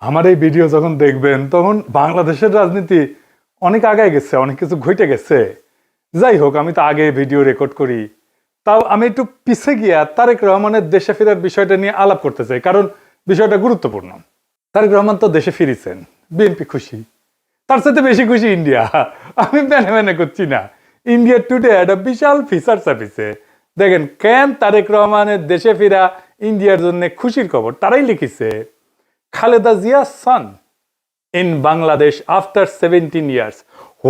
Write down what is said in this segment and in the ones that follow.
আমার এই ভিডিও যখন দেখবেন তখন বাংলাদেশের রাজনীতি অনেক আগায় গেছে, অনেক কিছু ঘটে গেছে। যাই হোক, আমি তো আগে ভিডিও রেকর্ড করি, তাও আমি একটু পিছে গিয়া তারেক রহমানের দেশে ফেরার বিষয়টা নিয়ে আলাপ করতে চাই, কারণ বিষয়টা গুরুত্বপূর্ণ। তারেক রহমান তো দেশে ফিরেছেন, বিএনপি খুশি, তার সাথে বেশি খুশি ইন্ডিয়া। আমি মেনে মেনে করছি না। ইন্ডিয়া টুডে একটা বিশাল ফিচার ছাপিছে, দেখেন কেন তারেক রহমানের দেশে ফিরা ইন্ডিয়ার জন্য খুশির খবর। তারাই লিখেছে, Khaleda জিয়া's son in Bangladesh after 17 years.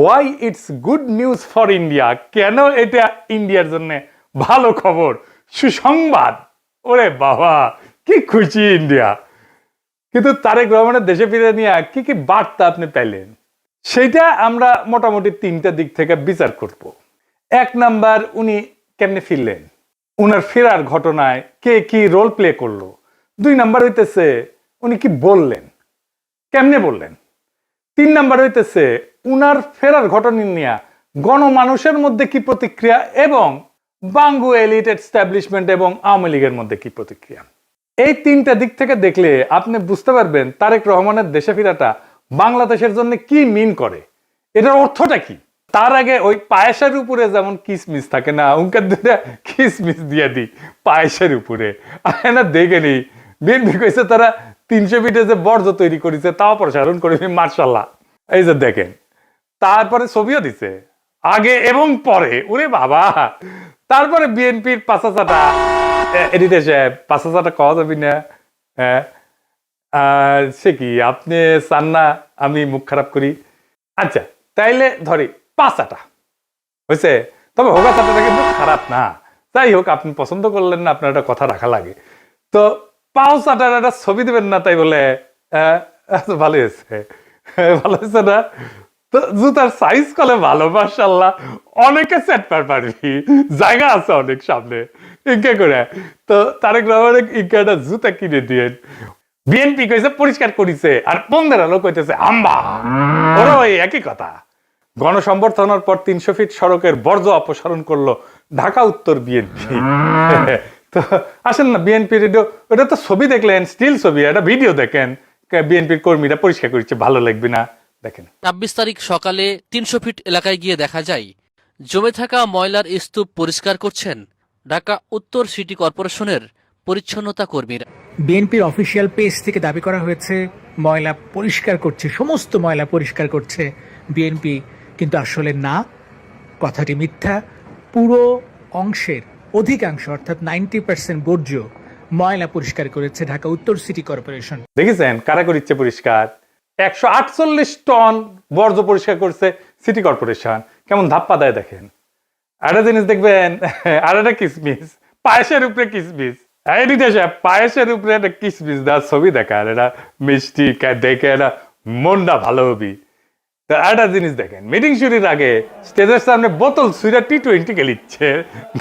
Why it's good news for India? কেন এটা ইন্ডিয়ার জন্য ভালো খবর, সুসংবাদ। ওরে বাবা, কি খুশি ইন্ডিয়া। কিন্তু তারেক রহমানের দেশে ফিরে নিয়ে কি কি বার্তা আপনি পেলেন, সেটা আমরা মোটামুটি তিনটা দিক থেকে বিচার করব। এক নাম্বার, উনি কেমনে ফিরলেন, উনার ফেরার ঘটনায় কে কি রোল প্লে করলো। দুই নাম্বার হইতেছে উনি কি বললেন, কেমনে বললেন। তিন নাম্বার হইতেছে উনার ফেরার ঘটনা নিয়ে গণমানুষের মধ্যে কি প্রতিক্রিয়া, এবং বাঙ্গু এলিট এস্টাবলিশমেন্ট এবং আওয়ামী লীগের মধ্যে কি প্রতিক্রিয়া। এই তিনটা দিক থেকে দেখলে আপনি বুঝতে পারবেন তারেক রহমানের দেশে ফেরাটা বাংলাদেশের জন্য কি মিন করে, এটার অর্থটা কি। তার আগে ওই পায়েসের উপরে যেমন কিসমিস থাকে না, উনকার দুটা কিসমিস দিয়ে দিই পায়েসের উপরে। না দেখেনি বিএনপি কইছে তারা 300 ফিটে যে বর্জ্য তৈরি করেছে তাও প্রসারণ করে, মার্শাল্লাহ। এই যে দেখেন, তারপরে ছবিও দিছে আগে এবং পরে, ওরে বাবা। তারপরে বিএনপির পাঁচাচাটা এডিটর সাহেব, পাঁচাচাটা কওয়া যাবি না, হ্যাঁ সে কি আপনি চান না আমি মুখ খারাপ করি? আচ্ছা তাইলে ধরি পাঁচাটা হয়েছে, তবে হোগা চাটাটা কিন্তু খারাপ না। যাই হোক, আপনি পছন্দ করলেন না, আপনার একটা কথা রাখা লাগে। তো পাও চাটার একটা ছবি দেবেন না, তাই বলে ভালো হয়েছে, ভালো হয়েছে না? তো জুতার সাইজ কলে ভালো, মাশাআল্লাহ, অনেকে সেট পারবি, জায়গা আছে অনেক সামনে, ইনকে করে। তো তারেক রহমানের ইনকে একটা জুতা কিনে দিয়ে বিএনপি কইছে পরিষ্কার করিছে, আর 15 লোক কইতেছে আম্বা। ওরা ওই একই কথা। গণসংবর্ধনার পর 300 ফিট সড়কের বর্জ্য অপসারণ করলো ঢাকা উত্তর বিএনপি। তো আসেন না বিএনপির, ওটা তো ছবি দেখলেন, স্টিল ছবি, একটা ভিডিও দেখেন, বিএনপির কর্মীরা পরিষ্কার করছে, ভালো লাগবে না? দেখেন 26 তারিখ সকালে 300 ফিট এলাকায় গিয়ে দেখা যায় জমে থাকা ময়লার স্তূপ পরিষ্কার করছেন ঢাকা উত্তর সিটি কর্পোরেশনের পরিচ্ছন্নতা কর্মীরা। বিএনপির অফিসিয়াল পেজ থেকে দাবি করা হয়েছে ময়লা পরিষ্কার করছে, সমস্ত ময়লা পরিষ্কার করছে বিএনপি, কিন্তু আসলে না, কথাটি মিথ্যা। পুরো অংশের অধিকাংশ অর্থাৎ 90% বর্জ্য ময়লা পরিষ্কার করেছে ঢাকা উত্তর সিটি কর্পোরেশন। দেখেছেন কারা করিচ্ছে পরিষ্কার? 148 টন বর্জ্য পরিষ্কার করছে সিটি কর্পোরেশন। কেমন ধাপ্পা দেয় দেখেন। একটা জিনিস দেখবেন, আর একটা কিসমিস, পায়েসের উপরে কিসমিস, পায়েসের উপরে একটা কিসমিস দেওয়ার ছবি দেখার, এটা মিষ্টি দেখে এটা মনটা ভালো হবি। একটা জিনিস দেখেন, মিটিং শুরুর আগে স্টেজের সামনে বোতল ছুঁড়া T20 খেলিচ্ছে,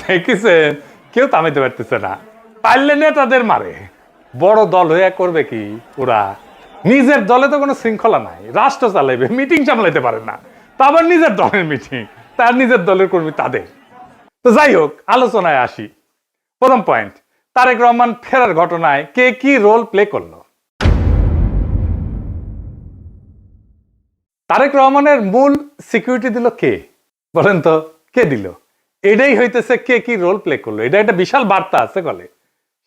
দেখেছেন? কেউ থামাইতে পারতেছে না, পারলে নেতাদের মারে। বড় দল হয়ে করবে কি ওরা? নিজের দলে তো কোনো শৃঙ্খলা নাই, রাষ্ট্র চালাইবে, মিটিং সামলাইতে পারে না, তা আবার নিজের দলের মিটিং, তার নিজের দলের কর্মী তাদের। তো যাই হোক, আলোচনায় আসি। প্রথম পয়েন্ট, তারেক রহমান ফেরার ঘটনায় কে কি রোল প্লে করলো। তারেক রহমানের মূল সিকিউরিটি দিল কে, বলেন তো? কে দিল? এটাই হইতেছে কে কি রোল প্লে করলো। এটা একটা বিশাল বার্তা আছে বলে।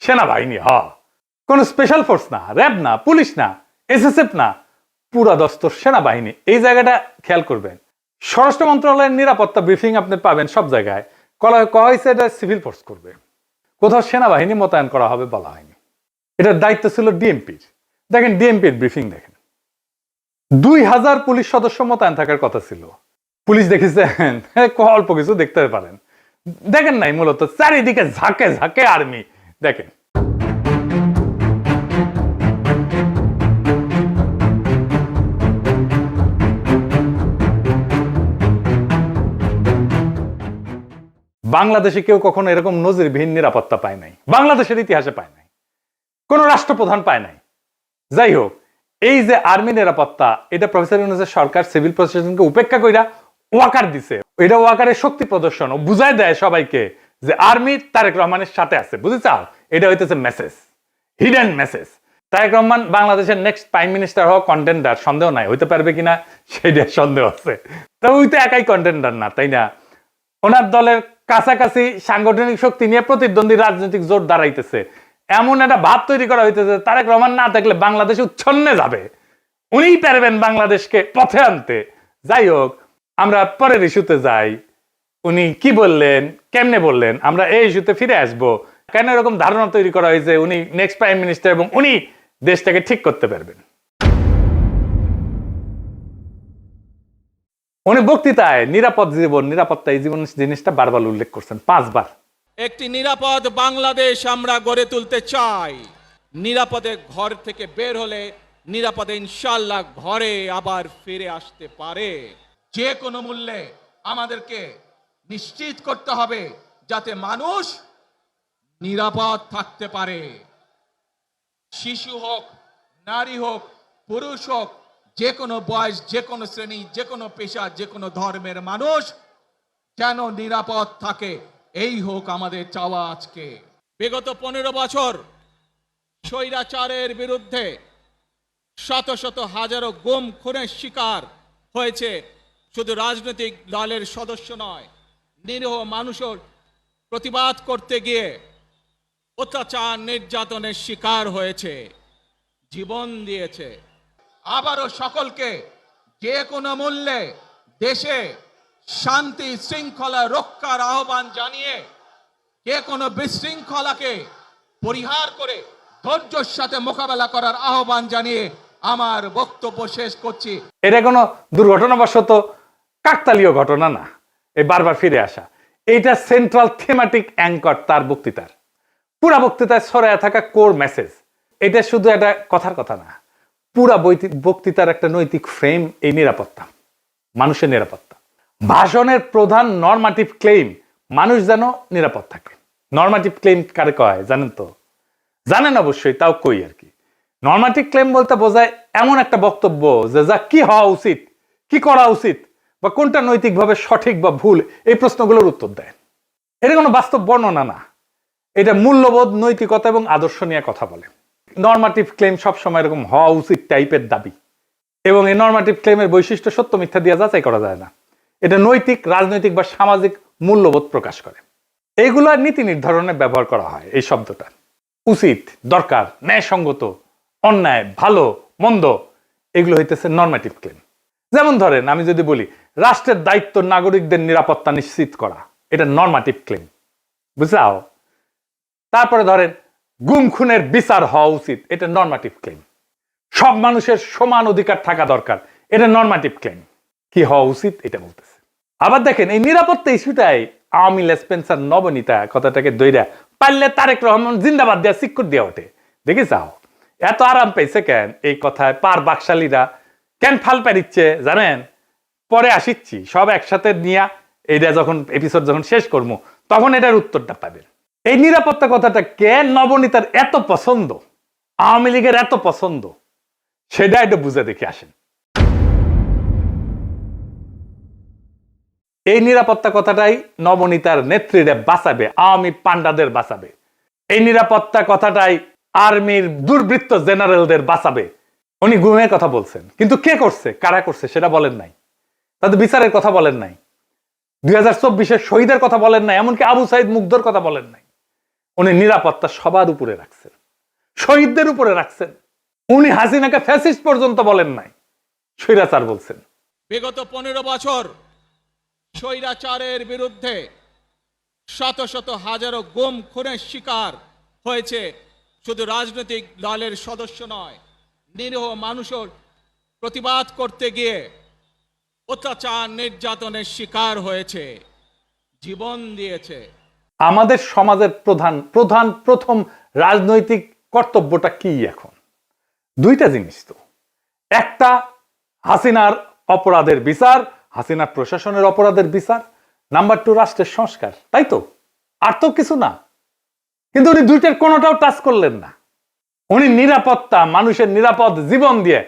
সেনাবাহিনী, কোন স্পেশাল ফোর্স না, র্যাব না, পুলিশ না, এসএসএফ না, পুরা দস্তর সেনাবাহিনী। এই জায়গাটা খেয়াল করবেন। স্বরাষ্ট্র মন্ত্রণালয়ের নিরাপত্তা ব্রিফিং আপনি পাবেন সব জায়গায়, কয়া হয়েছে এটা সিভিল ফোর্স করবে, কোথাও সেনাবাহিনী মোতায়েন করা হবে বলা হয়নি। এটার দায়িত্ব ছিল ডিএমপির। দেখেন ডিএমপির ব্রিফিং দেখেন, 2000 পুলিশ সদস্য মোতায়েন থাকার কথা ছিল। পুলিশ দেখেছেন অল্প কিছু দেখতে পারেন, দেখেন নাই, মূলত চারিদিকে ঝাঁকে ঝাঁকে আর্মি। দেখেন বাংলাদেশে কেউ কখনো এরকম নজিরবিহীন নিরাপত্তা পায় নাই, বাংলাদেশের ইতিহাসে পায় নাই, কোন রাষ্ট্রপ্রধান পায় নাই। যাই হোক, এই যে আর্মি নিরাপত্তা, এটা প্রফেসর ইউনূসের সরকার সিভিল প্রশাসনকে উপেক্ষা কইরা ওয়াকার দিছে। এটা ওয়াকারের শক্তি প্রদর্শন, ও বুঝাই দেয় সবাইকে যে আর্মি তারেক রহমানের সাথে আছে, বুঝেছ? এটা হইতেছে message, hidden message. Tarique Rahman বাংলাদেশের নেক্সট প্রাইম মিনিস্টার হওয়া কন্টেন্ডার, সন্দেহ নাই, হইতে পারবে কিনা সেইটা সন্দেহ আছে। তো ওই তো একাই কন্টেন্ডার না, তাই না? ওনার দলের কাছাকাছি সাংগঠনিক শক্তি নিয়ে প্রতিদ্বন্দ্বী রাজনৈতিক জোট দাঁড়াইতেছে, এমন একটা ভাব তৈরি করা হইতেছে তারেক রহমান না থাকলে বাংলাদেশ উচ্ছন্নে যাবে, উনিই পারবেন বাংলাদেশকে পথে আনতে। যাই হোক, আমরা পরের ইস্যুতে যাই। উনি কি বললেন, কেমনে বললেন, আমরা এই ইস্যুতে ফিরে আসব। কেন এরকম ধারণা তৈরি করা হয়েছে উনি নেক্সট প্রাইম মিনিস্টার এবং উনি দেশটাকে ঠিক করতে পারবেন? উনি বক্তৃতায় নিরাপদ জীবন, নিরাপত্তা, এই জীবন জিনিসটা বারবার উল্লেখ করছেন, 5 বার। একটি নিরাপদ বাংলাদেশ আমরা গড়ে তুলতে চাই। নিরাপদে ঘর থেকে বের হলে নিরাপদে ইনশাআল্লাহ ঘরে আবার ফিরে আসতে পারে। যে কোনো মূল্যে আমাদেরকে নিশ্চিত করতে হবে যাতে মানুষ নিরাপদ থাকতে পারে। শিশু হোক, নারী হোক, পুরুষ হোক, যে কোনো বয়স, যে কোনো শ্রেণী, যে কোনো পেশা, যে কোনো ধর্মের মানুষ যেন নিরাপদ থাকে, এই হোক আমাদের চাওয়া। আজকে বিগত 15 বছর স্বৈরাচারের বিরুদ্ধে শত শত হাজারো গুম খুনের শিকার হয়েছে শুধু রাজনৈতিক দলের সদস্য নয়, নিরীহ মানুষের প্রতিবাদ করতে গিয়ে অত্যাচার নির্যাতনের শিকার হয়েছে, জীবন দিয়েছে। আবারও সকলকে যে কোনো মূল্যে দেশে শান্তি শৃঙ্খলা রক্ষার আহ্বান জানিয়ে যে কোনো বিশৃঙ্খলাকে পরিহার করে ধৈর্যের সাথে মোকাবেলা করার আহ্বান জানিয়ে আমার বক্তব্য শেষ করছি। এটা কোনো দুর্ঘটনাবশত কাকতালীয় ঘটনা না, এই বারবার ফিরে আসা, এইটা সেন্ট্রাল থিমেটিক অ্যাঙ্কর তার বক্তৃতার। পুরা বক্তৃতায় ছড়ায় থাকা কোর মেসেজ। এটা শুধু একটা কথার কথা না, পুরা বক্তৃতার একটা নৈতিক ফ্রেম এই নিরাপত্তা, মানুষের নিরাপত্তা। ভাষণের প্রধান নরমাটিভ ক্লেম মানুষ যেন নিরাপদ থাকে। নরমাটিভ ক্লেম কারে কয় জানেন তো? জানেন অবশ্যই, তাও কই আর কি। নরমাটিভ ক্লেম বলতে বোঝায় এমন একটা বক্তব্য যে যা কি হওয়া উচিত, কি করা উচিত, বা কোনটা নৈতিকভাবে সঠিক বা ভুল, এই প্রশ্নগুলোর উত্তর দেয়। এটা কোনো বাস্তব বর্ণনা না, এটা মূল্যবোধ, নৈতিকতা এবং আদর্শ নিয়ে কথা বলে। নরমাটিভ ক্লেম সবসময় এরকম হওয়া উচিত টাইপের দাবি, এবং এই নরমাটিভ ক্লেমের বৈশিষ্ট্য সত্য মিথ্যা দিয়ে যাচাই করা যায় না। এটা নৈতিক, রাজনৈতিক বা সামাজিক মূল্যবোধ প্রকাশ করে। এইগুলো নীতি নির্ধারণে ব্যবহার করা হয়। এই শব্দটা উচিত, দরকার, ন্যায়সঙ্গত, অন্যায়, ভালো, মন্দ, এগুলো হইতেছে নরমাটিভ ক্লেম। যেমন ধরেন, আমি যদি বলি রাষ্ট্রের দায়িত্ব নাগরিকদের নিরাপত্তা নিশ্চিত করা, এটা নরমাটিভ ক্লেম, বুঝলাও? তারপরে ধরেন গুম খুনের বিচার হওয়া উচিত, এটা নরমাটিভ ক্লেম। সব মানুষের সমান অধিকার থাকা দরকার, এটা নরমাটিভ ক্লেম। কি হওয়া উচিত এটা বলতেছে। আবার দেখেন, এই নিরাপত্তা ইস্যুটাই আওয়ামী লেসপেন্সার নবনীতা কথাটাকে দইরা পারলে তারেক রহমান জিন্দাবাদ দেওয়া সিক্কুর দেওয়া ওঠে। দেখে যাও এত আরাম পেয়েছে কেন এই কথায়, পার বাকশালীরা কেন ফাল পারিচ্ছে জানেন? পরে আসিচ্ছি, সব একসাথে নিয়ে এইটা যখন এপিসোড যখন শেষ করবো তখন এটার উত্তরটা পাবেন। এই নিরাপত্তা কথাটা কেন নবনীতার এত পছন্দ, আওয়ামী লীগের এত পছন্দ, সেটা একটু বুঝে দেখে আসেন। এই নিরাপত্তা কথাটাই নবনীতার নেত্রীরা বাঁচাবে, আওয়ামী পান্ডাদের বাঁচাবে। এই নিরাপত্তা কথাটাই আর্মির দুর্বৃত্ত জেনারেলদের বাঁচাবে। উনি গুমের কথা বলছেন, কিন্তু কে করছে, কারা করছে সেটা বলেন নাই। তাদের বিচারের কথা বলেন নাই, 2024-এর শহীদের কথা বলেন নাই, এমনকি আবু সাইদ মুগ্ধর কথা বলেন নাই। উনি নিরাপত্তা সবার উপরে রাখছেন, শহীদদের উপরে রাখছেন। উনি হাসিনাকে ফ্যাসিস্ট পর্যন্ত বলেন নাই, স্বৈরাচার বলছেন। বিগত 15 বছর স্বৈরাচারের বিরুদ্ধে শত শত হাজারো গুম খুনের শিকার হয়েছে শুধু রাজনৈতিক দলের সদস্য নয়, নিরীহ মানুষের প্রতিবাদ করতে গিয়ে অত্যাচার নির্যাতনের শিকার হয়েছে, জীবন দিয়েছে। আমাদের সমাজের প্রথম রাজনৈতিক কর্তব্যটা কি এখন? দুইটা জিনিস তো, একটা হাসিনার অপরাধের বিচার, হাসিনার প্রশাসনের অপরাধের বিচার, নাম্বার 2 রাষ্ট্রের সংস্কার, তাই তো? আর তো কিছু না। কিন্তু উনি দুইটার কোনোটাও টাচ করলেন না। উনি নিরাপত্তা, মানুষের নিরাপদ জীবন দিয়ে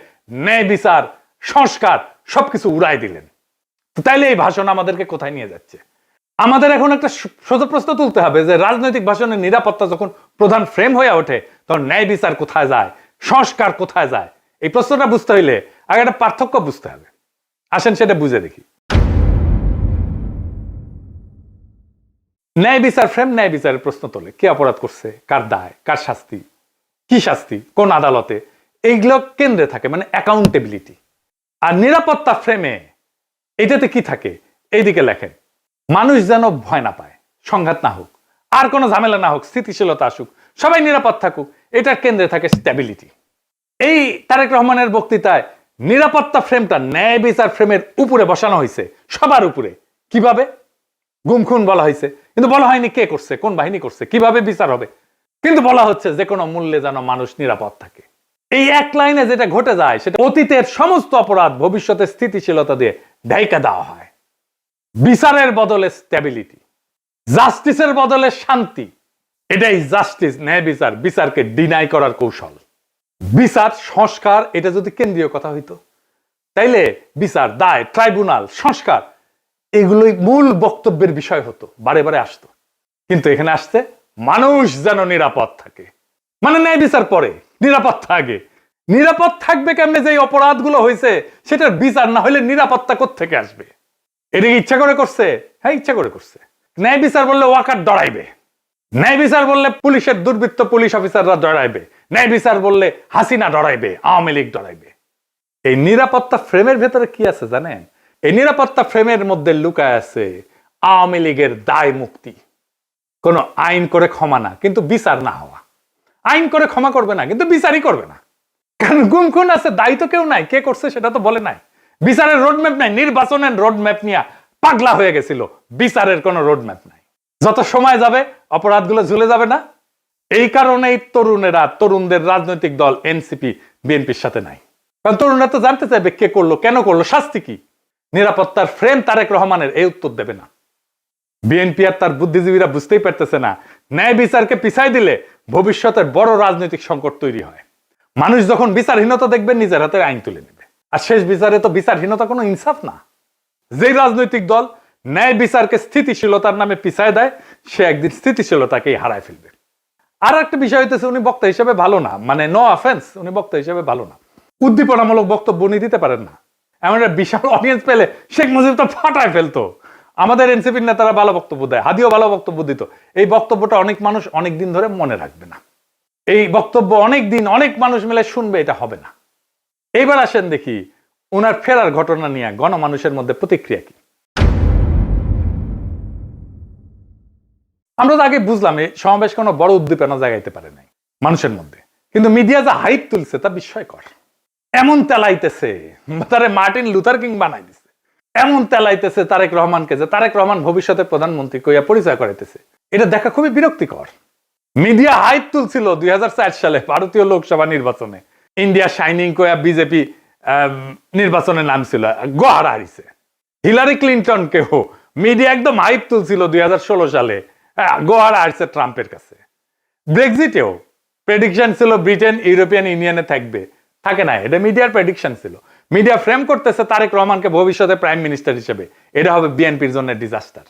ন্যায় বিচার, সংস্কার সবকিছু উড়াই দিলেন। তো তাইলে এই ভাষণ আমাদেরকে কোথায় নিয়ে যাচ্ছে? আমাদের এখন একটা সোজা প্রশ্ন তুলতে হবে যে রাজনৈতিক ভাষণের নিরাপত্তা যখন প্রধান ফ্রেম হয়ে ওঠে তখন ন্যায় বিচার কোথায় যায়, সংস্কার কোথায় যায়? এই প্রশ্নটা বুঝতে হইলে আগে একটা পার্থক্য বুঝতে হবে। আসেন সেটা বুঝে দেখি। ন্যায় বিচার ফ্রেম ন্যায় বিচারের প্রশ্ন তোলে, কে অপরাধ করছে, কার দায়, কার শাস্তি, কি শাস্তি, কোন আদালতে, এইগুলো কেন্দ্রে থাকে, মানে অ্যাকাউন্টেবিলিটি। আর নিরাপত্তা ফ্রেমে এটাতে কি থাকে? এইদিকে লেখেন, মানুষ যেন ভয় না পায়, সংঘাত না হোক, আর কোনো ঝামেলা না হোক, স্থিতিশীলতা আসুক, সবাই নিরাপদ থাকুক, এটার কেন্দ্রে থাকে স্ট্যাবিলিটি। এই তারেক রহমানের বক্তৃতায় নিরাপত্তা ফ্রেমটা ন্যায় বিচার ফ্রেমের উপরে বসানো হয়েছে, সবার উপরে। কিভাবে? গুম খুন বলা হয়েছে, কিন্তু বলা হয়নি কে করছে, কোন বাহিনী করছে, কিভাবে বিচার হবে, কিন্তু বলা হচ্ছে যে কোনো মূল্যে যেন মানুষ নিরাপদ থাকে। এই এক লাইনে যেটা ঘটে যায় সেটা অতীতের সমস্ত অপরাধ ভবিষ্যতে স্থিতিশীলতা দিয়ে ঢাইকা দেওয়া হয়। বিচারের বদলে স্ট্যাবিলিটি, জাস্টিসের বদলে শান্তি, এটাই জাস্টিস, ন্যায় বিচার, বিচারকে ডিনাই করার কৌশল। বিচার সংস্কার এটা যদি কেন্দ্রীয় কথা হইতো, তাইলে বিচার, দায়, ট্রাইব্যুনাল, সংস্কার এগুলোই মূল বক্তব্যের বিষয় হতো, বারে বারে আসতো। কিন্তু এখানে আসছে মানুষ যেন নিরাপদ থাকে, মানে ন্যায় বিচার পরে, নিরাপত্তা আগে। নিরাপদ থাকবে কেমনে? যে অপরাধগুলো হয়েছে সেটার বিচার না হলে নিরাপত্তা কোত্থেকে আসবে? এটা ইচ্ছা করে করছে? হ্যাঁ, ইচ্ছা করে করছে। ন্যায় বিচার বললে ওয়াকার ডরাইবে, ন্যায় বিচার বললে পুলিশের দুর্বৃত্ত পুলিশ অফিসাররা ডরাইবে, ন্যায় বিচার বললে হাসিনা ডরাইবে, আওয়ামী লীগ ডরাইবে। এই নিরাপত্তা ফ্রেমের ভেতরে কি আছে জানেন? এই নিরাপত্তা ফ্রেমের মধ্যে লুকায় আছে আওয়ামী লীগের দায় মুক্তি। কোন আইন করে ক্ষমা না, কিন্তু বিচার না হওয়া। আইন করে ক্ষমা করবে না, কিন্তু বিচারই করবে না। কারণ গুম খুন আছে, দায়ী তো কেউ নাই, কে করছে সেটা তো বলে নাই। বিচারের রোডম্যাপ নাই, নির্বাচনের রোডম্যাপ নিয়ে পাগলা হয়ে গেছিল, বিচারের কোনো রোডম্যাপ নাই। যত সময় যাবে অপরাধগুলো ঝুলে যাবে না? এই কারণেই তরুণেরা, তরুণদের রাজনৈতিক দল এনসিপি বিএনপির সাথে নাই। কারণ তরুণরা তো জানতে চাইবে কে করলো, কেন করলো, শাস্তি কি। নিরাপত্তার ফ্রেম তারেক রহমানের এই উত্তর দেবে না। বিএনপি আর তার বুদ্ধিজীবীরা বুঝতেই পারতেছে না, ন্যায় বিচারকে পিছাই দিলে ভবিষ্যতের বড় রাজনৈতিক সংকট তৈরি হয়। মানুষ যখন বিচারহীনতা দেখবে নিজের হাতে আইন তুলে নেবে। আর শেষ বিচারে তো বিচারহীনতা কোনো ইনসাফ না। যে রাজনৈতিক দল ন্যায় বিচারকে স্থিতিশীলতার নামে পিছায় দেয়, সে একদিন স্থিতিশীলতাকেই হারায় ফেলবে। আর একটা বিষয় হইতেছে, উনি বক্তা হিসেবে ভালো না, মানে নো অফেন্স, উনি বক্তা হিসেবে ভালো না। উদ্দীপনামূলক বক্তব্য উনি দিতে পারেন না। এমন একটা বিশাল অডিয়েন্স পেলে শেখ মুজিব তো ফাটায় ফেলতো। আমাদের এনসিপির নেতারা ভালো বক্তব্য দেয়, হাদিও ভালো বক্তব্য দিত। এই বক্তব্যটা অনেক মানুষ অনেক দিন ধরে মনে রাখবে না। এই বক্তব্য অনেক দিন অনেক মানুষ মিলে শুনবে, এটা হবে না। এইবার আসেন দেখি ওনার ফেরার ঘটনা নিয়ে গণমানুষের মধ্যে প্রতিক্রিয়া কি। আমরা তো আগে বুঝলাম এই সমাবেশ কোনো বড় উদ্দীপনা জাগাইতে পারে নাই মানুষের মধ্যে, কিন্তু মিডিয়া যা হাইপ তুলছে তা বিস্ময়কর। এমন তেলাইতেছে, তারে মার্টিন লুথার কিং বানাই দিছে। এমন তেলাইতেছে তারেক রহমানকে যে তারেক রহমান ভবিষ্যতের প্রধানমন্ত্রী কইয়া পরিচয় করাইতেছে। এটা দেখা খুবই বিরক্তিকর। মিডিয়া হাইপ তুলছিল 2004 সালে ভারতীয় লোকসভা নির্বাচনে, ইন্ডিয়া শাইনিং কইয়া বিজেপি নির্বাচনে নামছিল, গোহারা হারিছে। হিলারি ক্লিন্টনকেও মিডিয়া একদম হাইপ তুলছিল 2016 সালে, গোহারা হারছে ট্রাম্পের কাছে। ব্রেক্সিটেও প্রেডিকশন ছিল ব্রিটেন ইউরোপিয়ান ইউনিয়নে থাকবে, থাকে না। এটা মিডিয়ার প্রেডিকশন ছিল। মিডিয়া ফ্রেম করতেছে তারেক রহমানকে ভবিষ্যতে প্রাইম মিনিস্টার হিসেবে, এটা হবে বিএনপির জন্য ডিজাস্টার।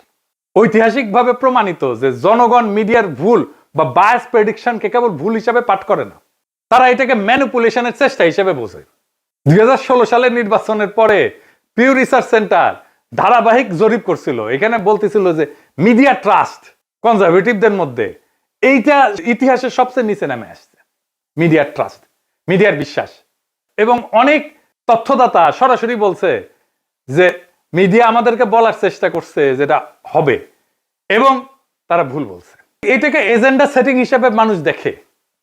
ঐতিহাসিকভাবে প্রমাণিত যে জনগণ মিডিয়ার ভুল বা বায়াস প্রেডিকশনকে কেবল ভুল হিসাবে পাঠ করে না, তারা এটাকে ম্যানিপুলেশনের চেষ্টা হিসেবে বোঝে। 2016 সালের নির্বাচনের পরে পিউ রিসার্চ সেন্টার ধারাবাহিক জরিপ করছিল, এখানে বলতেছিল যে মিডিয়া ট্রাস্ট কনজারভেটিভদের মধ্যে এইটা ইতিহাসের সবচেয়ে নিচে নামে আসছে। মিডিয়ার ট্রাস্ট, মিডিয়ার বিশ্বাস। এবং অনেক তথ্যদাতা সরাসরি বলছে যে মিডিয়া আমাদেরকে বলার চেষ্টা করছে যেটা হবে, এবং তারা ভুল বলছে। এটাকে এজেন্ডা সেটিং হিসেবে মানুষ দেখে,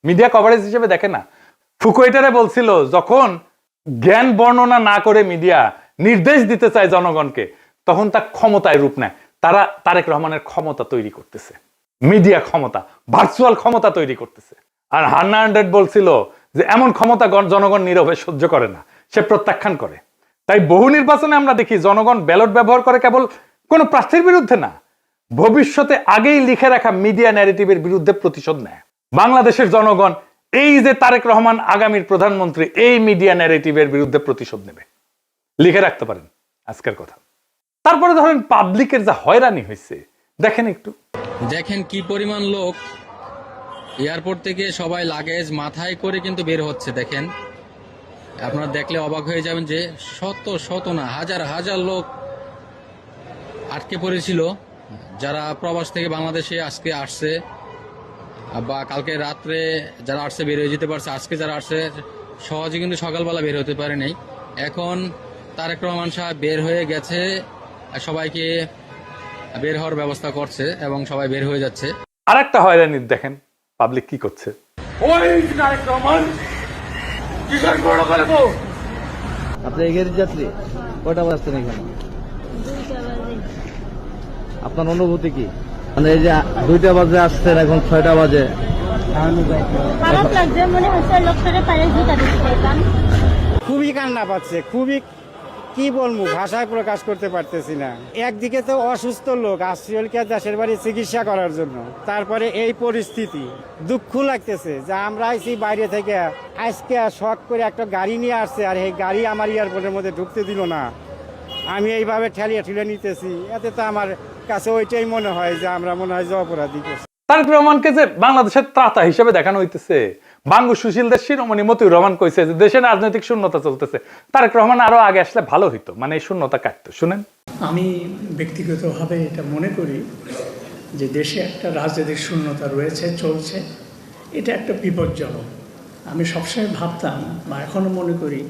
মিডিয়া কভারেজ হিসেবে দেখে না। ফুকুয়েটারে বলছিল যখন জ্ঞান বর্ণনা না করে মিডিয়া নির্দেশ দিতে চায় জনগণকে, তখন তা ক্ষমতায় রূপ নেয়। তারা তারেক রহমানের ক্ষমতা তৈরি করতেছে, মিডিয়া ক্ষমতা, ভার্চুয়াল ক্ষমতা তৈরি করতেছে। আর হান্না আন্ড্রেড বলছিল যে এমন ক্ষমতা জনগণ নীরবে সহ্য করে না, সে প্রত্যাখ্যান করে। তাই বহু নির্বাচনে আমরা দেখি জনগণ ব্যালট ব্যবহার করে কেবল কোন প্রার্থীর বিরুদ্ধে না, ভবিষ্যতে আগেই লিখে রাখা মিডিয়া ন্যারেটিভের বিরুদ্ধে প্রতিশোধ নেয়। বাংলাদেশের জনগণ এই যে তারেক রহমান আগামীর প্রধানমন্ত্রী, এই মিডিয়া ন্যারেটিভের বিরুদ্ধে প্রতিশোধ নেবে, লিখে রাখতে পারেন আজকের কথা। তারপরে ধরেন পাবলিকের যা হয়রানি হয়েছে দেখেন একটু। দেখেন কি পরিমাণ লোক এয়ারপোর্ট থেকে সবাই লাগেজ মাথায় করে কিন্তু বের হচ্ছে। দেখেন, আপনারা দেখলে অবাক হয়ে যাবেন যে শত শত না হাজার হাজার লোক আটকে পড়েছিল, যারা প্রবাস থেকে বাংলাদেশে আজকে আসছে বা কালকে রাত্রে যারা আসছে বের হয়ে যেতে পারছে, আজকে যারা আসছে সহজে কিন্তু সকালবেলা বের হতে পারে নাই। এখন তারেক রহমান সাহেব বের হয়ে গেছে, সবাইকে বের হওয়ার ব্যবস্থা করছে এবং সবাই বের হয়ে যাচ্ছে। আর একটা হয়রানি দেখেন পাবলিক কি করছে। আপনি এগের যাত্রী কয়টা বাজছেন এখানে? আপনার অনুভূতি কি? মানে এই যে 2টা বাজে আসছেন, এখন 6টা বাজে। খারাপ লাগছে, মনে হচ্ছে লোকটারে পায়ে জুতা দিতে পারতাম। খুবই কান্না পাচ্ছে, খুবই কি বলবো, ভাষায় প্রকাশ করতে পারতেছি না। একদিকে তো অসুস্থ লোক আসছিলকে দেশের বাড়ি চিকিৎসা করার জন্য, তারপরে এই পরিস্থিতি, দুঃখ লাগতেছে যে আমরা আইছি বাইরে থেকে, আজকে শখ করে একটা গাড়ি নিয়ে আসছে আর এই গাড়ি আমার এয়ারপোর্টের মধ্যে ঢুকতে দিল না। আমি এইভাবে ঠেলিয়ে ঠেলে নিতেছি, এতে তো আমার কাছে ওইটাই মনে হয় যে আমরা মনে হয় যে অপরাধী করছি। তারেক রহমানকে যে বাংলাদেশের ত্রাতা হিসেবে দেখানো হইতেছে, বাঙ্গু সুশীলদের শিরোমণি মতিউর রহমান কইছে যে দেশে রাজনৈতিক শূন্যতা চলতেছে, তারেক রহমান আরো আগে আসলে ভালো হইতো, মানে এই শূন্যতা কাটতো। শুনেন, আমি ব্যক্তিগতভাবে এটা মনে করি যে দেশে একটা রাজনৈতিক শূন্যতা রয়েছে, চলছে, এটা একটা বিপজ্জনক। আমি সবসময় ভাবতাম বা এখনও মনে করি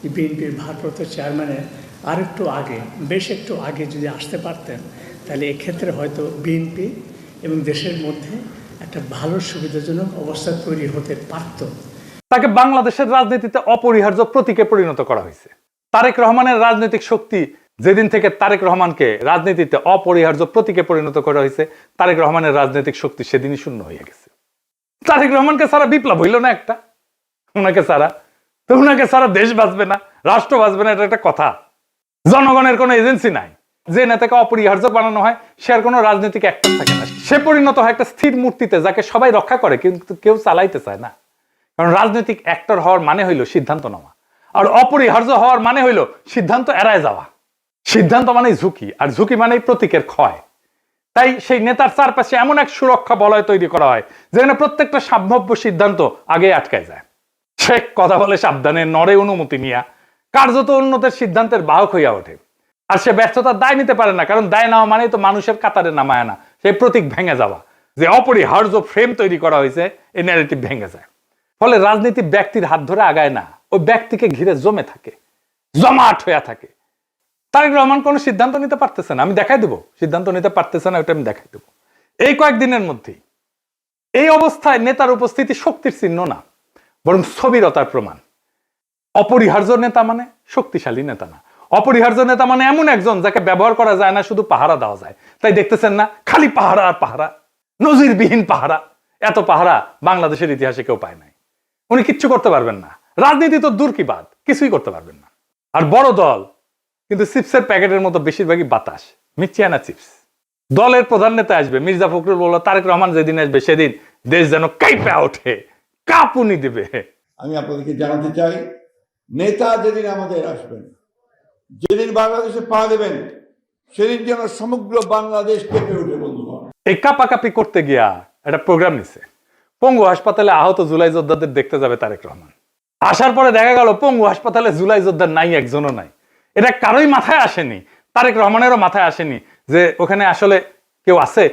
যে বিএনপির ভারপ্রাপ্ত চেয়ারম্যানের আর একটু আগে, বেশ একটু আগে যদি আসতে পারতেন, তাহলে এক্ষেত্রে হয়তো বিএনপি এবং দেশের মধ্যে একটা ভালো সুবিধাজনক অবস্থা তৈরি হতে পারত। তাকে বাংলাদেশের রাজনীতিতে অপরিহার্য প্রতীকে পরিণত করা হয়েছে। তারেক রহমানের রাজনৈতিক শক্তি যেদিন থেকে তারেক রহমানকে রাজনীতিতে অপরিহার্য প্রতীকে পরিণত করা হয়েছে, তারেক রহমানের রাজনৈতিক শক্তি সেদিনই শূন্য হয়ে গেছে। তারেক রহমানকে ছাড়া বিপ্লব হইল না একটা, ওনাকে ছাড়া তো, ওনাকে ছাড়া দেশ বাঁচবে না, রাষ্ট্র বাঁচবে না, এটা একটা কথা। জনগণের কোনো এজেন্সি নাই, যে নেতাকে অপরিহার্য বানানো হয় সে আর কোনো রাজনৈতিক অ্যাক্টর থাকে না, সে পরিণত হয় একটা স্থির মূর্তিতে যাকে সবাই রক্ষা করে কিন্তু কেউ চালাইতে চায় না। কারণ রাজনৈতিক অ্যাক্টর হওয়ার মানে হইল সিদ্ধান্ত নেওয়া, আর অপরিহার্য হওয়ার মানে হইল সিদ্ধান্ত এড়ায় যাওয়া। সিদ্ধান্ত মানেই ঝুঁকি, আর ঝুঁকি মানেই প্রতীকের ক্ষয়। তাই সেই নেতার চারপাশে এমন এক সুরক্ষা বলয় তৈরি করা হয় যেখানে প্রত্যেকটা সম্ভাব্য সিদ্ধান্ত আগে আটকায় যায়। সে কথা বলে সাবধানে, নড়ে অনুমতি নিয়া, কার্যত উন্নতের সিদ্ধান্তের বাহক হইয়া ওঠে। আর সে ব্যর্থতার দায় নিতে পারে না, কারণ দায় নেওয়া মানেই তো মানুষের কাতারে নামায় না, সেই প্রতীক ভেঙে যাওয়া, যে অপরিহার্য ফ্রেম তৈরি করা হয়েছে, এই ন্যারেটিভ ভেঙে যায়। ফলে রাজনীতি ব্যক্তির হাত ধরে আগায় না, ওই ব্যক্তিকে ঘিরে জমে থাকে, জমাট হইয়া থাকে। তারেক রহমান কোনো সিদ্ধান্ত নিতে পারতেছে না, আমি দেখাই দেবো সিদ্ধান্ত নিতে পারতেছে না, ওটা আমি দেখাই দেবো এই কয়েকদিনের মধ্যেই। এই অবস্থায় নেতার উপস্থিতি শক্তির চিহ্ন না, বরং স্থবিরতার প্রমাণ। অপরিহার্য নেতা মানে শক্তিশালী নেতা না, অপরিহার্য নেতা মানে এমন একজন যাকে ব্যবহার করা যায় না, শুধু পাহারা দেওয়া যায়। তাই দেখতেছেন না, খালি পাহারা আর পাহারা, নজিরবিহীন পাহারা। এত পাহারা বাংলাদেশের ইতিহাসে কেউ পায় নাই। উনি কিচ্ছু করতে পারবেন না, রাজনীতি তো দূর কি বাদ, কিছুই করতে পারবেন না। আর বড় দল কিন্তু চিপসের প্যাকেটের মতো বেশিরভাগই বাতাস, মিচিয়ানা চিপস। দলের প্রধান নেতা আসবে, মির্জা ফখরুল বলল তারেক রহমান যেদিন আসবে সেদিন দেশ যেন কাঁপে ওঠে, কাঁপুনি দেবে। আমি আপনাদেরকে জানাতে চাই, নেতা যেদিন আমাদের আসবেন, যেদিন বাংলাদেশে পা দেবেন, সেদিন যেন সমগ্র বাংলাদেশ কেঁপে উঠে। বন্ধুগণ, এই কাপাকাপি করতে গিয়া একটা প্রোগ্রাম নিছে, পঙ্গু হাসপাতালে আহত জুলাই যোদ্ধাদের দেখতে যাবে তারেক রহমান। আসার পরে দেখা গেল পঙ্গু হাসপাতালে জুলাই যোদ্ধা নাই, একজনও নাই। এটা কারোই মাথায় আসেনি, তারেক রহমানেরও মাথায় আসেনি যে ওখানে আসলে কেউ আছে।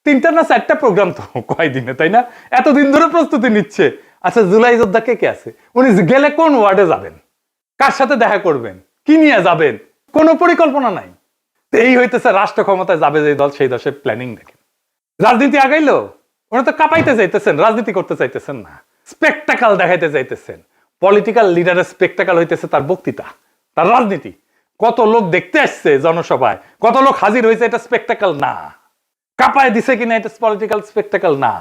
3টা না 4টা প্রোগ্রাম তো কয়দিনে, তাই না? এতদিন ধরে প্রস্তুতি নিচ্ছে। আচ্ছা, জুলাই যোদ্ধা কে কে আছে? উনি গেলে কোন ওয়ার্ডে যাবেন, কার সাথে দেখা করবেন, কি নিয়ে যাবেন, কোনো পরিকল্পনা নাই। এই হইতেছে রাষ্ট্র ক্ষমতায় যাবে যে দল, সেই দশের প্ল্যানিং দেখেন। রাজনীতি আগাইলো, ওনারা তো কাঁপাইতে চাইতেছেন, রাজনীতি করতে চাইতেছেন না, স্পেকটাকাল দেখাইতে চাইতেছেন। পলিটিক্যাল লিডারের স্পেকটাকাল হইতেছে তার বক্তৃতা, তার রাজনীতি। কত লোক দেখতে আসছে জনসভায়, কত লোক হাজির হয়েছে, এটা স্পেকটাকাল না। কাঁপায় দিছে কিনা, এটা পলিটিক্যাল স্পেকটাকাল না।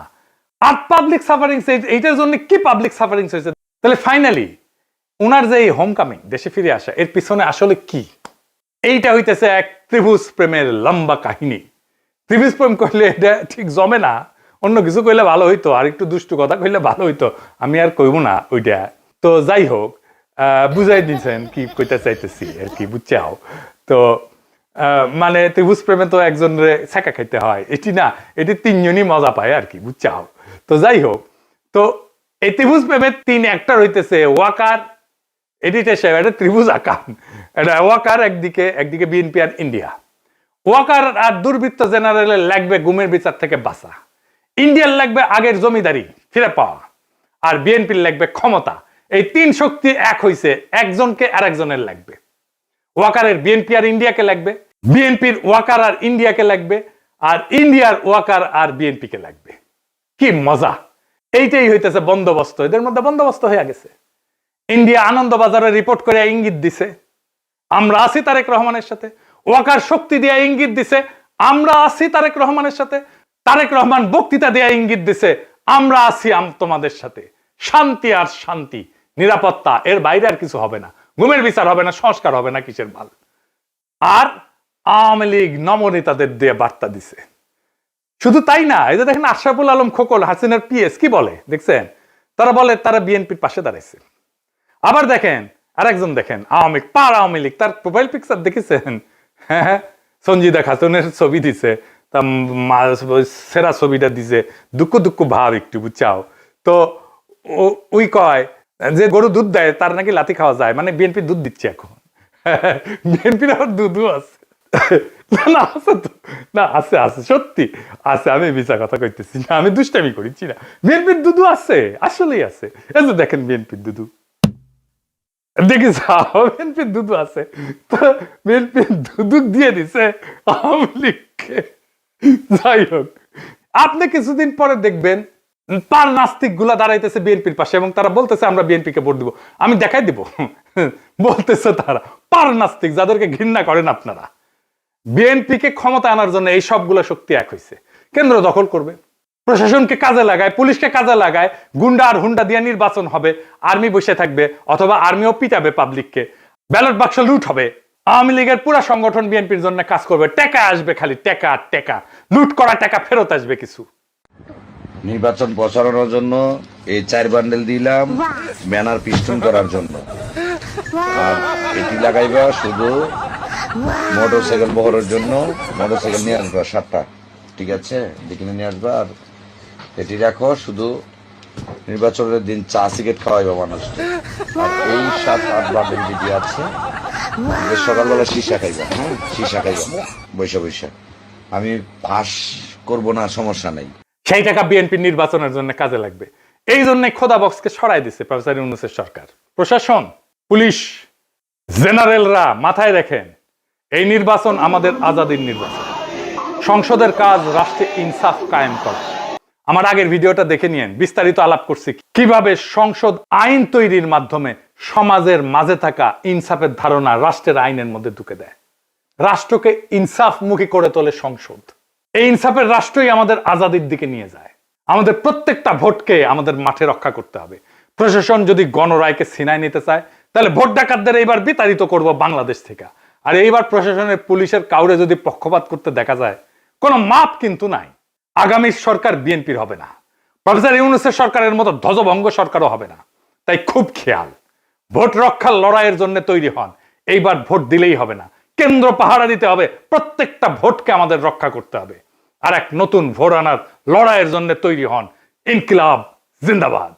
আর পাবলিক সাফারিংস, এইটার জন্য কি পাবলিক সাফারিংস হয়েছে? তাহলে ফাইনালি ওনার যে এই হোম কামিং, দেশে ফিরে আসা, এর পিছনে আসলে কি? এইটা হইতেছে এক ত্রিভুজ প্রেমের লম্বা কাহিনী। ত্রিভুজ প্রেম করলে এটা ঠিক জমে না, অন্য কিছু কইলে ভালো হইতো, আর একটু দুষ্টু কথা কইলে ভালো হইতো, আমি আর কইব না ওইটা। তো যাই হোক, বুঝাই দিয়েছেন কি কইতে চাইতেছি আর কি, বুঝছাও তো। মানে ত্রিভুজ প্রেমে তো একজনের ছেঁকা খাইতে হয়, এটি না, এটি 3জনই মজা পায় আর কি, বুঝছাও। তো যাই হোক, তো এই ত্রিভুজ প্রেমের 3 অ্যাক্টর হইতেছে ওয়াকার, এডিটর সাহেব, এটা ত্রিভুজ আকার, এটা ওয়াকার একদিকে বিএনপি আর ইন্ডিয়া। ওয়াকার আর দুর্বৃত্ত জেনারেলের লাগবে গুমের বিচার থেকে বাঁচা, ইন্ডিয়ার লাগবে আগের জমিদারি ফিরে পাওয়া, আর বিএনপির লাগবে ক্ষমতা। এই 3 শক্তি এক হইছে, একজনকে আর একজনের লাগবে। ওয়াকারের বিএনপি আর ইন্ডিয়াকে লাগবে, বিএনপির ওয়াকার আর ইন্ডিয়াকে লাগবে, আর ইন্ডিয়ার ওয়াকার আর বিএনপিকে লাগবে। কি মজা! এইটাই হইতেছে বন্দোবস্ত, এদের মধ্যে বন্দোবস্ত হয়ে গেছে। ইন্ডিয়া আনন্দবাজারে রিপোর্ট করে ইঙ্গিত দিছে আমরা আছি তারেক রহমানের সাথে, ওয়াকার শক্তি দিয়ে ইঙ্গিত দিছে আমরা আছি তারেক রহমানের সাথে, তারেক রহমান বক্তৃতা দিয়ে ইঙ্গিত দিছে আমরা আছি তোমাদের সাথে। শান্তি আর শান্তি, নিরাপত্তা, এর বাইরে আর কিছু হবে না। গুমের বিচার হবে না, সংস্কার হবে না, কিসের ভাল। আর আওয়ামী লীগ নমনেতাদের দিয়ে বার্তা দিছে। শুধু তাই না, এই যে দেখেন আশরাফুল আলম খোকন, হাসিনার পিএস, কি বলে দেখছেন? তারা বলে তারা বিএনপির পাশে দাঁড়াইছে। আবার দেখেন আরেকজন, দেখেন আওয়ামী লীগ, তার প্রোফাইল পিকচার দেখেছেন? হ্যাঁ, সঞ্জিদা খাতুনের ছবি দিছে, তা সেরা ছবিটা দিছে, দুঃখ ভাব একটু, বুঝছাও তো। ওই কয় যে গরু দুধ দেয় তার নাকি লাথি খাওয়া যায়, মানে বিএনপি দুধ দিচ্ছে এখন। বিএনপির আবার দুধও আছে। না আছে তো, না আছে আছে, সত্যি আছে, আমি মিছা কথা কইতেছি না, আমি দুষ্টামি করিছি না। বিএনপির দুধু আছে, আসলেই আছে। এই যে দেখেন বিএনপির দুধু, দেখি বিএনপির দুধু আছে, তো বিএনপির দুধু দিয়ে দিছে আওয়ামী লীগকে। যাই হোক, আপনি কিছুদিন পরে দেখবেন পার নাস্তিক গুলা দাঁড়াইতেছে বিএনপির পাশে এবং তারা বলতেছে আমরা বিএনপিকে ভোট দিব। আমি দেখাই দিব, বলতেছে তারা পার নাস্তিক, যাদেরকে ঘৃণা করেন আপনারা। বিএনপিকে ক্ষমতা আনার জন্য এই সবগুলো শক্তি এক হয়েছে। কেন্দ্র দখল করবে, প্রশাসনকে কাজে লাগায়, পুলিশকে কাজে লাগায়, গুন্ডা আর হুন্ডা দিয়ে নির্বাচন হবে, আর্মি বসে থাকবে, অথবা আর্মিও পিটাবে পাবলিককে, ব্যালট বাক্স লুট হবে। আওয়ামী লীগের পুরো সংগঠন বিএনপির জন্য কাজ করবে, টাকা আসবে, খালি টাকা আর টাকা, লুট করা টাকা ফেরত আসবে কিছু। নির্বাচন প্রচারণার জন্য এই 4 বান্ডেল দিলাম ব্যানার পিস্টন করার জন্য, আর এটি লাগাইবা শুধু মোটরসাইকেল বহরের জন্য। মোটরসাইকেল নিয়ে আসবা 7টা, ঠিক আছে, দেখে নিয়ে আসবা। আর এটি রাখো শুধু নির্বাচনের দিন চা সিগারেট খাওয়াইবা মানুষকে। আর এই 7-8 বান্ডেল যেটি আছে, সকালবেলা সীসা খাইবা, হ্যাঁ সীসা খাইবা বৈশা। আমি পাস করবো না, সমস্যা নেই। সেই টাকা বিএনপি নির্বাচনের জন্য কাজে লাগবে। এই জন্য খোদা বক্সকে সরাই দিছে প্রফেসর ইউনূসের সরকার। প্রশাসন, পুলিশ, জেনারেলরা মাথায় রাখেন, এই নির্বাচন আমাদের আজাদির নির্বাচন। সংসদের কাজ রাষ্ট্রে ইনসাফ কায়েম করা। আমার আগের ভিডিওটা দেখে নিয়েন, বিস্তারিত আলাপ করছি কিভাবে সংসদ আইন তৈরির মাধ্যমে সমাজের মাঝে থাকা ইনসাফের ধারণা রাষ্ট্রের আইনের মধ্যে ঢুকে দেয়। রাষ্ট্রকে ইনসাফমুখী করে তোলে সংসদ। এই ইনসাফের রাষ্ট্রই আমাদের আজাদির দিকে নিয়ে যায়। আমাদের প্রত্যেকটা ভোটকে আমাদের মাঠে রক্ষা করতে হবে। প্রশাসন যদি গণরায়কে ছিনায় নিতে চায়, তাহলে ভোট ডাকাতদের এইবার বিতাড়িত করব বাংলাদেশ থেকে। আর এইবার প্রশাসনের, পুলিশের কাউরে যদি পক্ষপাত করতে দেখা যায়, কোনো মাপ কিন্তু নাই। আগামী সরকার বিএনপির হবে না, প্রফেসর ইউনূসের সরকারের মতো ধ্বজভঙ্গ সরকারও হবে না। তাই খুব খেয়াল, ভোট রক্ষার লড়াইয়ের জন্য তৈরি হন। এইবার ভোট দিলেই হবে না, কেন্দ্র পাহারা দিতে হবে, প্রত্যেকটা ভোটকে আমাদের রক্ষা করতে হবে। আর এক নতুন ভোট আনার লড়াইয়ের জন্য তৈরি হন। ইনকিলাব জিন্দাবাদ।